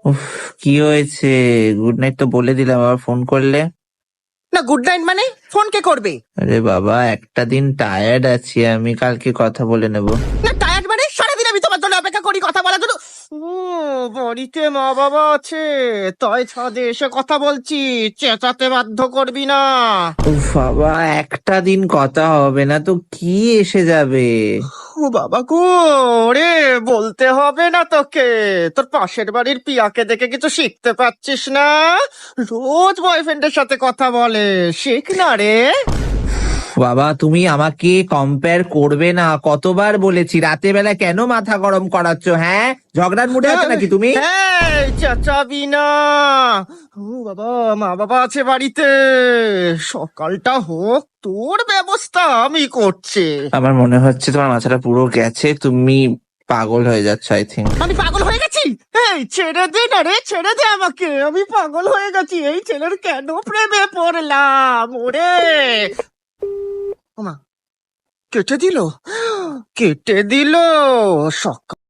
উফ, কি হয়েছে? গুড নাইট তো বলে দিলাম, আবার ফোন করলে। না, গুড নাইট মানে ফোন কে করবে? আরে বাবা, একটা দিন টায়ার্ড আছি আমি, কালকে কথা বলে নেব। না, টায়ার্ড মানে সারাদিন আমি তোমার জন্য অপেক্ষা করি কথা বলার জন্য। ও, বাড়িতে মা বাবা আছে, তাই ছাদে এসে কথা বলছি, চেঁচাতে বাধ্য করবি না। উফ বাবা, একটা দিন কথা হবে না তো কি এসে যাবে? ও বাবা গো, রে বলতে হবে না তোকে। তোর পাশের বাড়ির পিয়াকে দেখে কিছু শিখতে পাচ্ছিস না? রোজ বয়ফ্রেন্ডের সাথে কথা বলে, শিখ না রে। বাবা, তুমি আমাকে কম্পেয়ার করবে না, কতবার বলেছি। রাতে বেলা কেন মাথা গরম করাচ্ছ? হ্যাঁ, ঝগড়ার মুডে আছো নাকি তুমি? এই চেঁচাবি না। ও বাবা, মা বাবা আছে বাড়িতে, সকালটা হোক, তোর ব্যবস্থা আমি করছি। আমার মনে হচ্ছে তোমার মাথাটা পুরো গেছে, তুমি পাগল হয়ে যাচ্ছ আই থিঙ্ক। আমি পাগল হয়ে গেছি? এই ছেড়ে দে না রে, ছেড়ে দে আমাকে, আমি পাগল হয়ে গেছি। এই ছেলের কেন প্রেমে পড়লাম ওরে? ওমা, কেটে দিল, কেটে দিল। সকাল